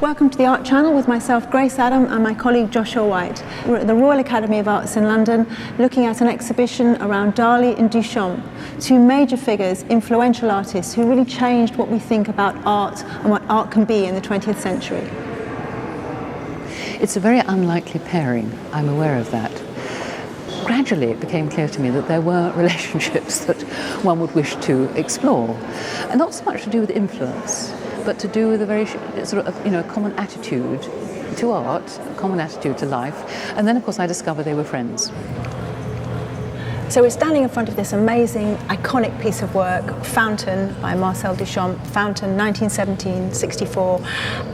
Welcome to the Art Channel with myself, Grace Adam, and my colleague Joshua White. We're at the Royal Academy of Arts in London, looking at an exhibition around Dalí and Duchamp, two major figures, influential artists who really changed what we think about art and what art can be in the 20th century. It's a very unlikely pairing, I'm aware of that. Gradually it became clear to me that there were relationships that one would wish to explore, and not so much to do with influence, but to do with a very sort of, common attitude to art, a common attitude to life. And then, of course, I discovered they were friends. So we're standing in front of this amazing, iconic piece of work, Fountain by Marcel Duchamp, Fountain, 1917-64,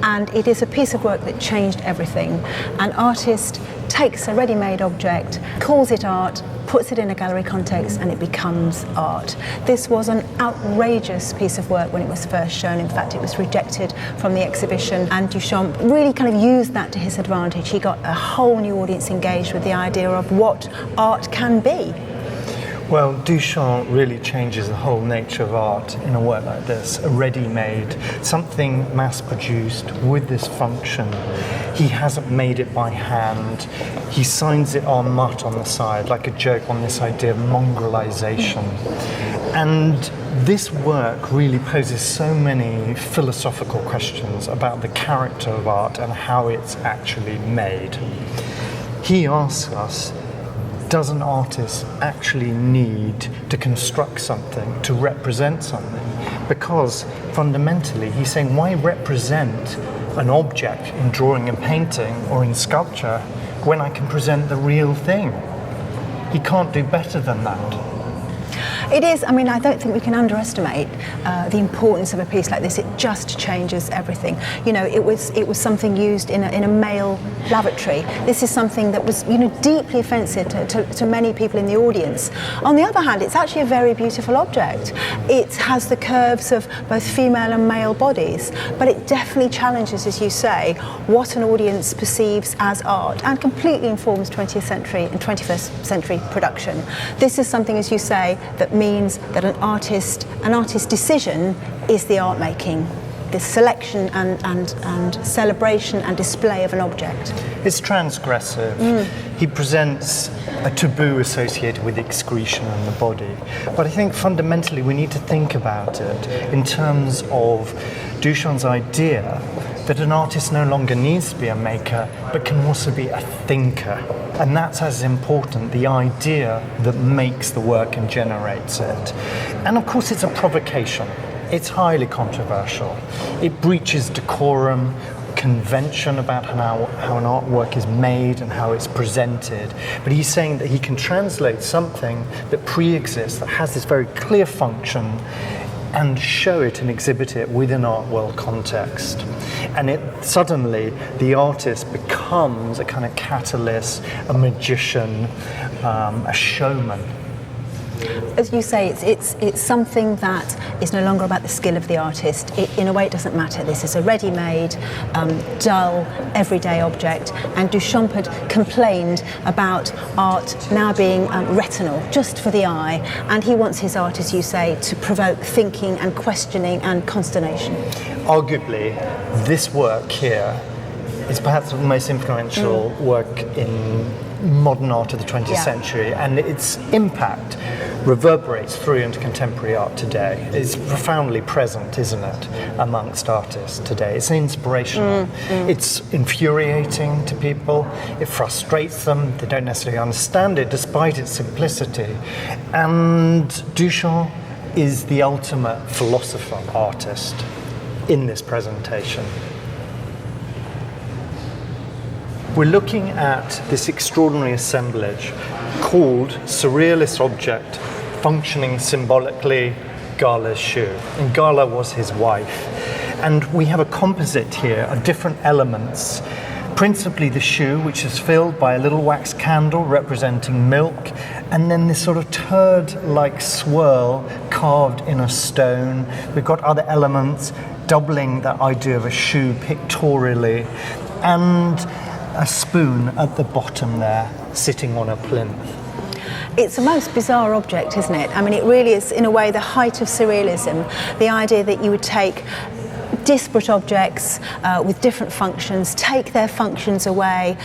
and it is a piece of work that changed everything. An artist takes a ready-made object, calls it art, puts it in a gallery context, and it becomes art. This was an outrageous piece of work when it was first shown. In fact, it was rejected from the exhibition, and Duchamp really kind of used that to his advantage. He got a whole new audience engaged with the idea of what art can be. Well, Duchamp really changes the whole nature of art in a work like this, a ready-made, something mass-produced with this function. He hasn't made it by hand. He signs it en masse on the side, like a joke on this idea of mongrelization. And this work really poses so many philosophical questions about the character of art and how it's actually made. He asks us, does an artist actually need to construct something, to represent something? Because fundamentally he's saying, why represent an object in drawing and painting or in sculpture when I can present the real thing? He can't do better than that. It is, I don't think we can underestimate the importance of a piece like this. It just changes everything. It was something used in a male lavatory. This is something that was, deeply offensive to many people in the audience. On the other hand, it's actually a very beautiful object. It has the curves of both female and male bodies, but it definitely challenges, as you say, what an audience perceives as art, and completely informs 20th century and 21st century production. This is something, as you say, that means that an artist's decision is the art making, the selection and celebration and display of an object. It's transgressive. He presents a taboo associated with excretion in the body. But I think fundamentally we need to think about it in terms of Duchamp's idea that an artist no longer needs to be a maker, but can also be a thinker. And that's as important, the idea that makes the work and generates it. And of course it's a provocation. It's highly controversial. It breaches decorum, convention about how an artwork is made and how it's presented. But he's saying that he can translate something that pre-exists, that has this very clear function, and show it and exhibit it within art world context. And suddenly the artist becomes a kind of catalyst, a magician, a showman. As you say, it's something that is no longer about the skill of the artist. In a way, it doesn't matter. This is a ready-made, dull, everyday object. And Duchamp had complained about art now being retinal, just for the eye. And he wants his art, as you say, to provoke thinking and questioning and consternation. Arguably, this work here is perhaps the most influential work in modern art of the 20th century, and its impact reverberates through into contemporary art today. It's profoundly present, isn't it, amongst artists today. It's inspirational. It's infuriating to people. It frustrates them. They don't necessarily understand it, despite its simplicity. And Duchamp is the ultimate philosopher artist in this presentation. We're looking at this extraordinary assemblage called Surrealist Object, functioning symbolically, Gala's shoe. And Gala was his wife. And we have a composite here of different elements, principally the shoe, which is filled by a little wax candle representing milk, and then this sort of turd-like swirl carved in a stone. We've got other elements doubling that idea of a shoe pictorially, and a spoon at the bottom there, sitting on a plinth. It's a most bizarre object, isn't it? It really is, in a way, the height of surrealism. The idea that you would take disparate objects with different functions, take their functions away,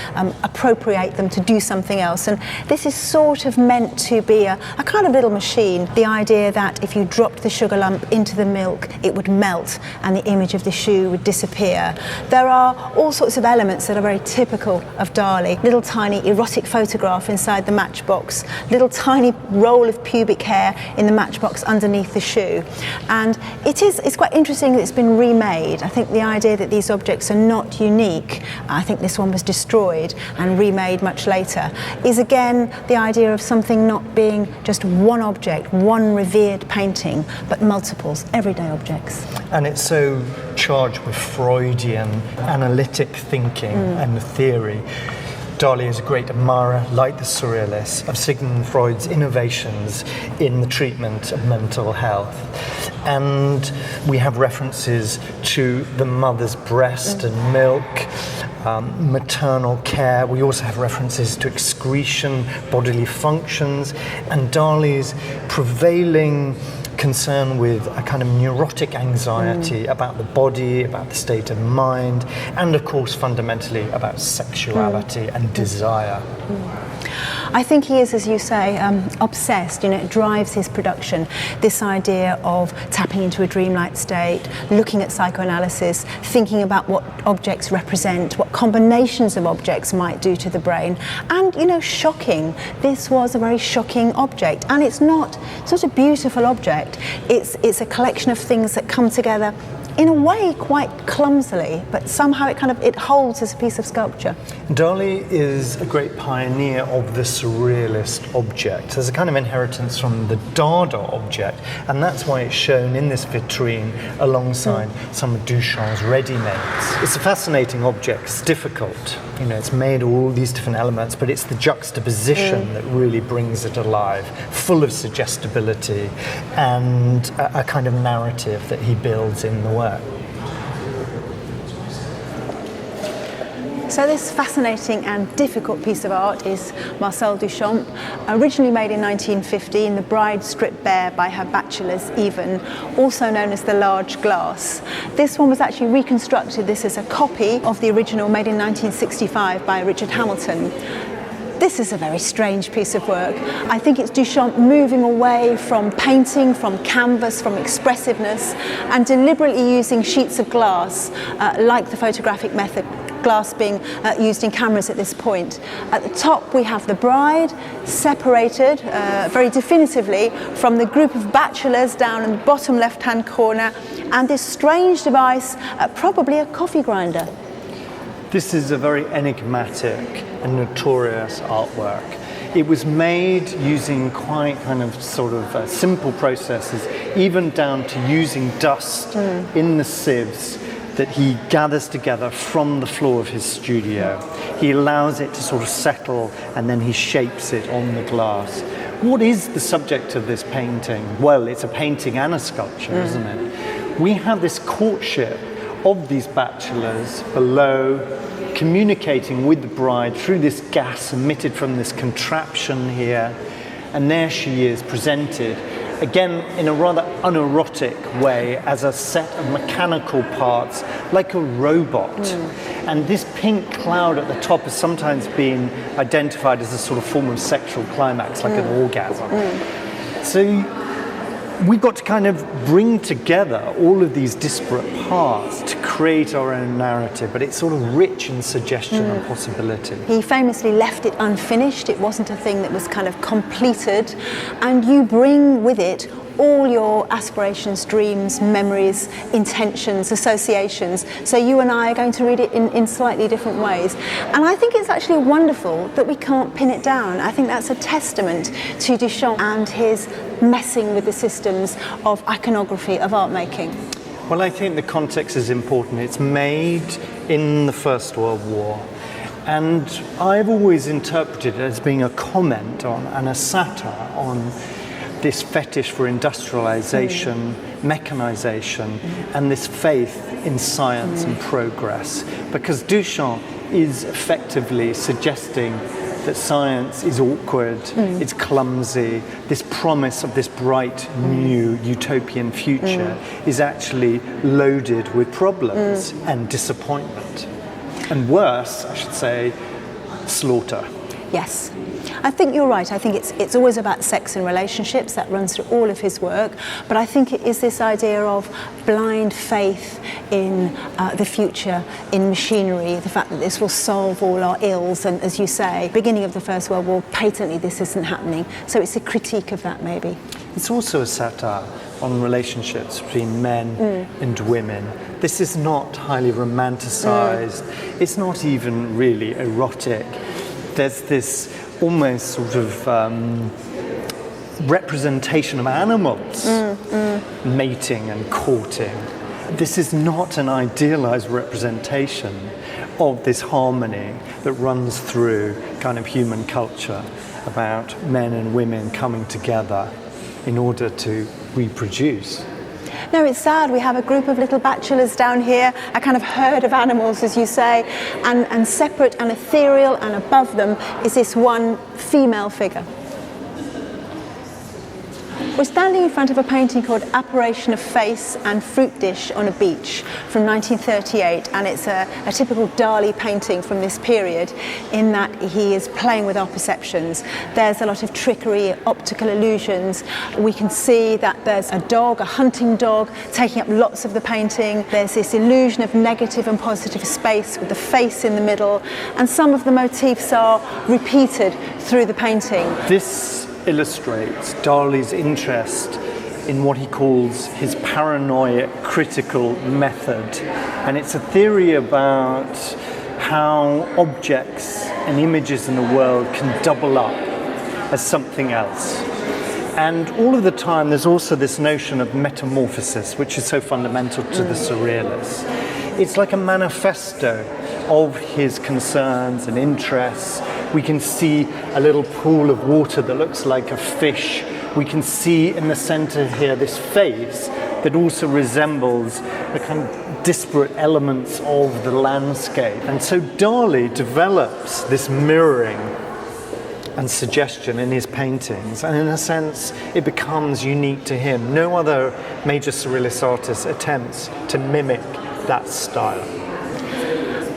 appropriate them to do something else. And this is sort of meant to be a kind of little machine. The idea that if you dropped the sugar lump into the milk, it would melt and the image of the shoe would disappear. There are all sorts of elements that are very typical of Dalí. Little tiny erotic photograph inside the matchbox, little tiny roll of pubic hair in the matchbox underneath the shoe. And it's quite interesting that it's been remade. I think the idea that these objects are not unique, I think this one was destroyed and remade much later, is again the idea of something not being just one object, one revered painting, but multiples, everyday objects. And it's so charged with Freudian analytic thinking and theory. Dalí is a great admirer, like the Surrealists, of Sigmund Freud's innovations in the treatment of mental health. And we have references to the mother's breast and milk, maternal care. We also have references to excretion, bodily functions, and Dalí's prevailing concern with a kind of neurotic anxiety about the body, about the state of mind, and of course fundamentally about sexuality and desire. I think he is, as you say, obsessed. It drives his production. This idea of tapping into a dreamlike state, looking at psychoanalysis, thinking about what objects represent, what combinations of objects might do to the brain, and shocking. This was a very shocking object, and it's not a beautiful object. It's a collection of things that come together in a way quite clumsily, but somehow it holds as a piece of sculpture. Dalí is a great pioneer of the surrealist object. There's a kind of inheritance from the Dada object, and that's why it's shown in this vitrine alongside some of Duchamp's ready-mades. It's a fascinating object. It's difficult. It's made of all these different elements, but it's the juxtaposition that really brings it alive, full of suggestibility and a kind of narrative that he builds in the work. So this fascinating and difficult piece of art is Marcel Duchamp, originally made in 1950 in the bride stripped bare by her bachelors Even, also known as the large glass. This one was actually reconstructed. This is a copy of the original made in 1965 by Richard Hamilton. This is a very strange piece of work. I think it's Duchamp moving away from painting, from canvas, from expressiveness, and deliberately using sheets of glass, like the photographic method, glass being used in cameras at this point. At the top we have the bride, separated very definitively from the group of bachelors down in the bottom left-hand corner, and this strange device, probably a coffee grinder. This is a very enigmatic and notorious artwork. It was made using quite simple processes, even down to using dust in the sieves that he gathers together from the floor of his studio. He allows it to sort of settle, and then he shapes it on the glass. What is the subject of this painting? Well, it's a painting and a sculpture, isn't it? We have this courtship of these bachelors below, communicating with the bride through this gas emitted from this contraption here, and there she is presented again in a rather unerotic way as a set of mechanical parts, like a robot. And this pink cloud at the top has sometimes been identified as a sort of form of sexual climax, like an orgasm. So we've got to kind of bring together all of these disparate parts to create our own narrative, but it's sort of rich in suggestion and possibility. He famously left it unfinished. It wasn't a thing that was kind of completed, and you bring with it all your aspirations, dreams, memories, intentions, associations. So you and I are going to read it in slightly different ways. And I think it's actually wonderful that we can't pin it down. I think that's a testament to Duchamp and his messing with the systems of iconography, of art making. Well, I think the context is important. It's made in the First World War. And I've always interpreted it as being a comment on and a satire on this fetish for industrialization, mechanization, and this faith in science and progress. Because Duchamp is effectively suggesting that science is awkward, it's clumsy, this promise of this bright, new, utopian future is actually loaded with problems and disappointment. And worse, I should say, slaughter. Yes. I think you're right. I think it's always about sex and relationships. That runs through all of his work. But I think it is this idea of blind faith in the future, in machinery, the fact that this will solve all our ills. And as you say, beginning of the First World War, patently this isn't happening. So it's a critique of that, maybe. It's also a satire on relationships between men and women. This is not highly romanticized. It's not even really erotic. There's this almost sort of representation of animals mating and courting. This is not an idealized representation of this harmony that runs through kind of human culture about men and women coming together in order to reproduce. No, it's sad. We have a group of little bachelors down here, a kind of herd of animals, as you say, and separate and ethereal, and above them is this one female figure. We're standing in front of a painting called Apparition of Face and Fruit Dish on a Beach from 1938, and it's a typical Dalí painting from this period in that he is playing with our perceptions. There's a lot of trickery, optical illusions. We can see that there's a dog, a hunting dog, taking up lots of the painting. There's this illusion of negative and positive space with the face in the middle, and some of the motifs are repeated through the painting. This illustrates Dalí's interest in what he calls his paranoid critical method. And it's a theory about how objects and images in the world can double up as something else. And all of the time there's also this notion of metamorphosis, which is so fundamental to the Surrealists. It's like a manifesto of his concerns and interests. We can see a little pool of water that looks like a fish. We can see in the center here this face that also resembles the kind of disparate elements of the landscape. And so Dalí develops this mirroring and suggestion in his paintings, and in a sense it becomes unique to him. No other major Surrealist artist attempts to mimic that style.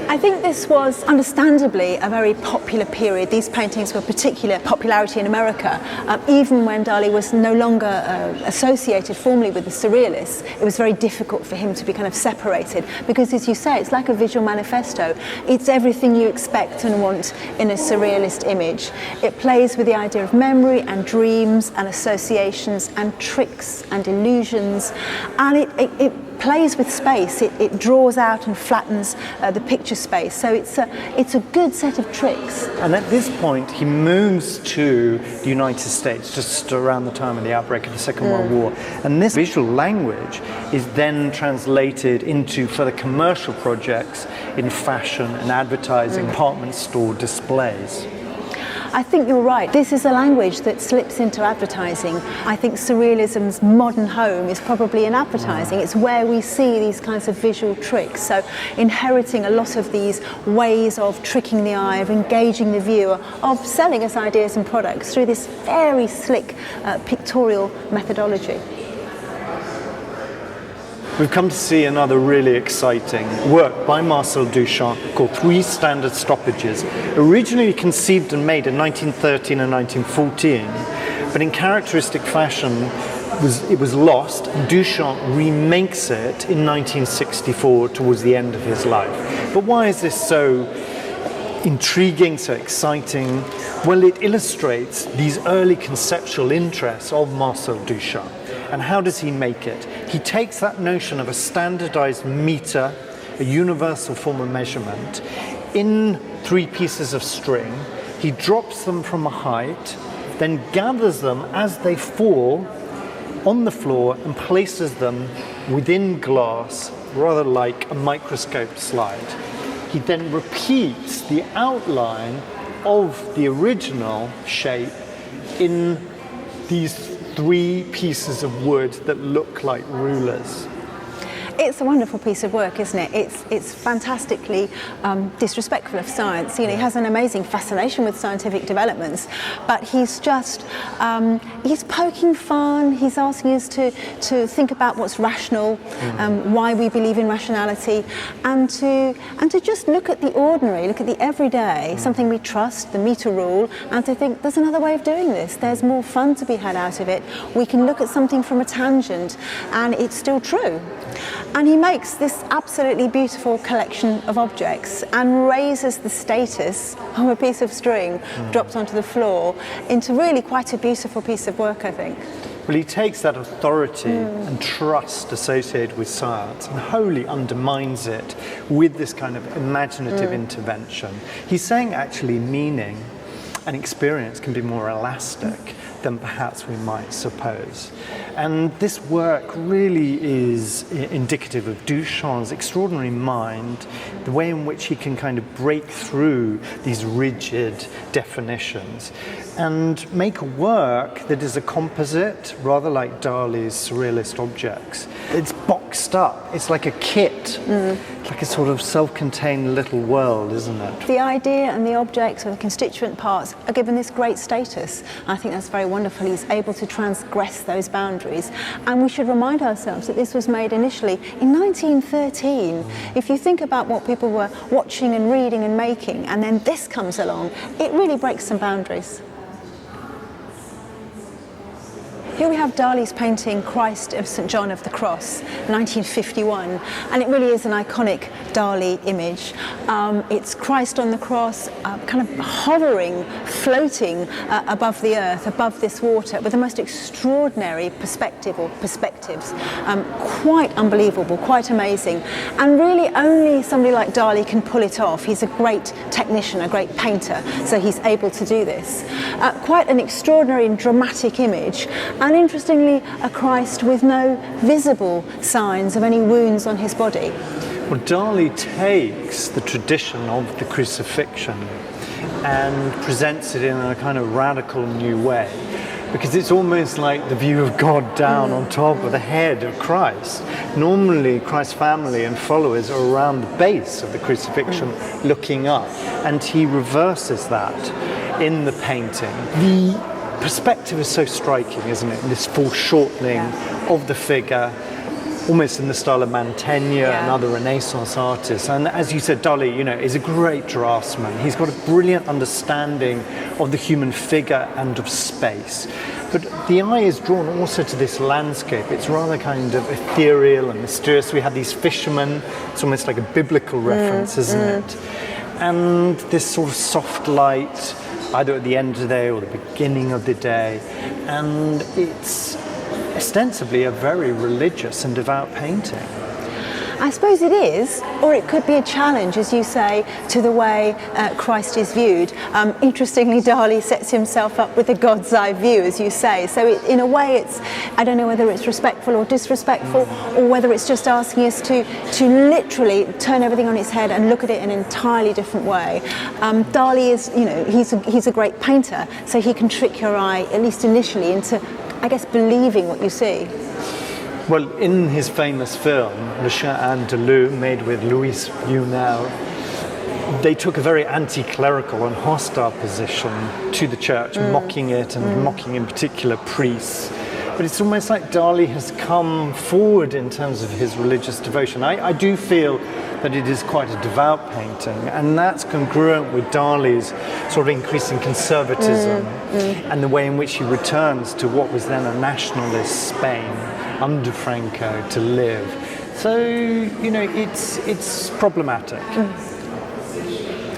I think this was understandably a very popular period. These paintings were particular popularity in America. Even when Dalí was no longer associated formally with the Surrealists, it was very difficult for him to be kind of separated, because, as you say, it's like a visual manifesto. It's everything you expect and want in a Surrealist image. It plays with the idea of memory and dreams and associations and tricks and illusions, and it plays with space. It draws out and flattens the picture space. So it's a good set of tricks. And at this point, he moves to the United States, just around the time of the outbreak of the Second World War. And this visual language is then translated into further commercial projects in fashion and advertising, department store displays. I think you're right. This is a language that slips into advertising. I think Surrealism's modern home is probably in advertising. It's where we see these kinds of visual tricks. So inheriting a lot of these ways of tricking the eye, of engaging the viewer, of selling us ideas and products through this very slick pictorial methodology. We've come to see another really exciting work by Marcel Duchamp called Three Standard Stoppages, originally conceived and made in 1913 and 1914, but in characteristic fashion it was lost, and Duchamp remakes it in 1964 towards the end of his life. But why is this so intriguing, so exciting? Well, it illustrates these early conceptual interests of Marcel Duchamp. And how does he make it? He takes that notion of a standardized meter, a universal form of measurement, in three pieces of string. He drops them from a height, then gathers them as they fall on the floor and places them within glass, rather like a microscope slide. He then repeats the outline of the original shape in these three pieces of wood that look like rulers. It's a wonderful piece of work, isn't it? It's fantastically disrespectful of science. You know, he has an amazing fascination with scientific developments, but he's just he's poking fun. He's asking us to think about what's rational, why we believe in rationality, and to just look at the ordinary, look at the everyday, something we trust, the meter rule, and to think there's another way of doing this. There's more fun to be had out of it. We can look at something from a tangent, and it's still true. And he makes this absolutely beautiful collection of objects and raises the status of a piece of string dropped onto the floor into really quite a beautiful piece of work, I think. Well, he takes that authority and trust associated with science and wholly undermines it with this kind of imaginative intervention. He's saying actually meaning and experience can be more elastic than perhaps we might suppose. And this work really is indicative of Duchamp's extraordinary mind, the way in which he can kind of break through these rigid definitions and make a work that is a composite, rather like Dalí's surrealist objects. It's boxed up, it's like a kit, it's like a sort of self-contained little world, isn't it? The idea and the objects or the constituent parts are given this great status. I think that's very wonderful. He's able to transgress those boundaries. And we should remind ourselves that this was made initially in 1913. If you think about what people were watching and reading and making, and then this comes along, it really breaks some boundaries. Here we have Dalí's painting Christ of St. John of the Cross, 1951, and it really is an iconic Dalí image. It's Christ on the cross, kind of hovering, floating above the earth, above this water, with the most extraordinary perspective or perspectives. Quite unbelievable, quite amazing, and really only somebody like Dalí can pull it off. He's a great technician, a great painter, so he's able to do this. Quite an extraordinary and dramatic image. And interestingly, a Christ with no visible signs of any wounds on his body. Well, Dalí takes the tradition of the crucifixion and presents it in a kind of radical new way, because it's almost like the view of God down on top of the head of Christ. Normally, Christ's family and followers are around the base of the crucifixion looking up, and he reverses that in the painting. The perspective is so striking, isn't it? This foreshortening of the figure, almost in the style of Mantegna and other Renaissance artists. And as you said, Dalí, you know, is a great draftsman. He's got a brilliant understanding of the human figure and of space. But the eye is drawn also to this landscape. It's rather kind of ethereal and mysterious. We have these fishermen. It's almost like a biblical reference, isn't it? And this sort of soft light, either at the end of the day or the beginning of the day. And it's ostensibly a very religious and devout painting. I suppose it is, or it could be a challenge, as you say, to the way Christ is viewed. Interestingly, Dalí sets himself up with a God's eye view, as you say. So in a way, it's, I don't know whether it's respectful or disrespectful, or whether it's just asking us to literally turn everything on its head and look at it in an entirely different way. Dalí is, you know, he's a great painter, so he can trick your eye, at least initially, into, I guess, believing what you see. Well, in his famous film, Le Chien Andalou, made with Louis Buñuel, they took a very anti-clerical and hostile position to the church, mocking it and mocking in particular priests. But it's almost like Dalí has come forward in terms of his religious devotion. I do feel that it is quite a devout painting, and that's congruent with Dalí's sort of increasing conservatism and the way in which he returns to what was then a nationalist Spain under Franco to live. So, you know, it's problematic.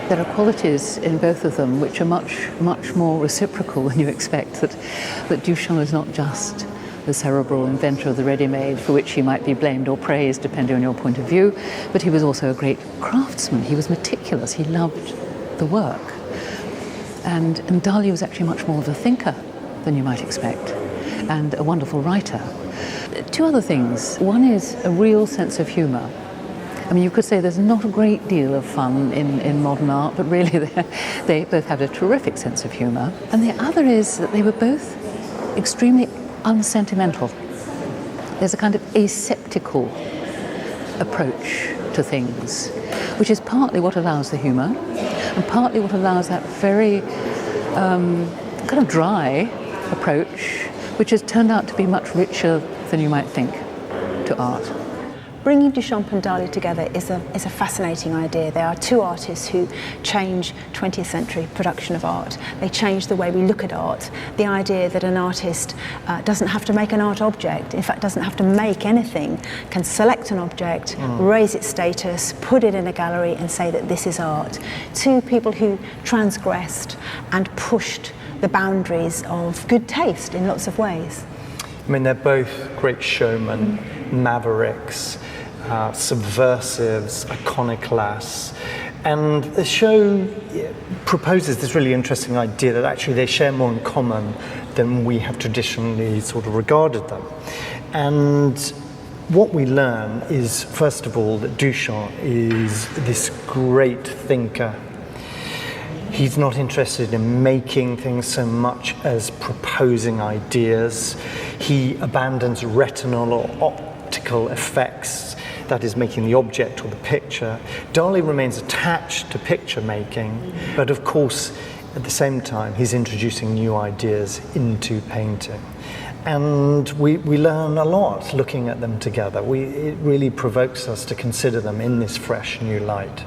There are qualities in both of them which are much more reciprocal than you expect, that Duchamp is not just the cerebral inventor of the ready-made, for which he might be blamed or praised depending on your point of view, but he was also a great craftsman. He was meticulous, he loved the work. And Dalí was actually much more of a thinker than you might expect, and a wonderful writer. Two other things. One is a real sense of humour. I mean, you could say there's not a great deal of fun in modern art, but really they both have a terrific sense of humour. And the other is that they were both extremely unsentimental. There's a kind of aseptical approach to things, which is partly what allows the humour and partly what allows that very kind of dry approach, which has turned out to be much richer than you might think to art. Bringing Duchamp and Dalí together is a fascinating idea. They are two artists who change 20th century production of art. They change the way we look at art. The idea that an artist doesn't have to make an art object, in fact doesn't have to make anything, can select an object, raise its status, put it in a gallery and say that this is art. Two people who transgressed and pushed the boundaries of good taste in lots of ways. I mean, they're both great showmen, mavericks, subversives, iconoclasts. And the show proposes this really interesting idea that actually they share more in common than we have traditionally sort of regarded them. And what we learn is, first of all, that Duchamp is this great thinker. He's not interested in making things so much as proposing ideas. He abandons retinal or optical effects, that is making the object or the picture. Dalí remains attached to picture making, but of course, at the same time, he's introducing new ideas into painting. And we learn a lot looking at them together. It really provokes us to consider them in this fresh new light.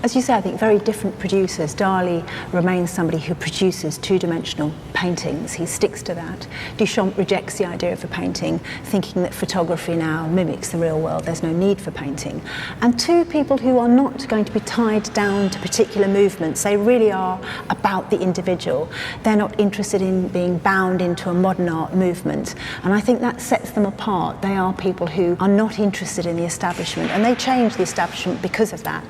As you say, I think very different producers. Dalí remains somebody who produces two-dimensional paintings. He sticks to that. Duchamp rejects the idea of a painting, thinking that photography now mimics the real world. There's no need for painting. And two people who are not going to be tied down to particular movements. They really are about the individual. They're not interested in being bound into a modern art movement. And I think that sets them apart. They are people who are not interested in the establishment, and they change the establishment because of that.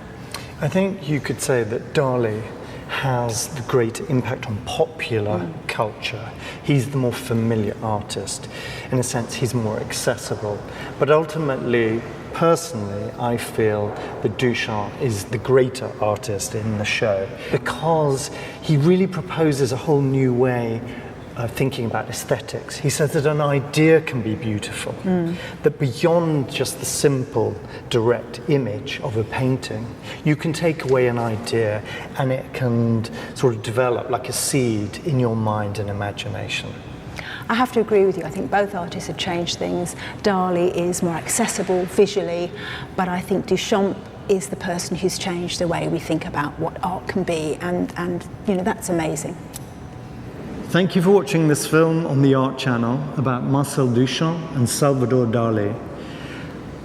I think you could say that Dalí has the great impact on popular culture. He's the more familiar artist. In a sense, he's more accessible. But ultimately, personally, I feel that Duchamp is the greater artist in the show because he really proposes a whole new way of thinking about aesthetics. He says that an idea can be beautiful, that beyond just the simple, direct image of a painting, you can take away an idea and it can sort of develop like a seed in your mind and imagination. I have to agree with you. I think both artists have changed things. Dalí is more accessible visually, but I think Duchamp is the person who's changed the way we think about what art can be, and you know, that's amazing. Thank you for watching this film on the Art Channel about Marcel Duchamp and Salvador Dalí.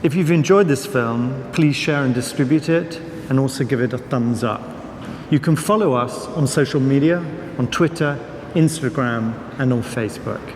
If you've enjoyed this film, please share and distribute it, and also give it a thumbs up. You can follow us on social media, on Twitter, Instagram, and on Facebook.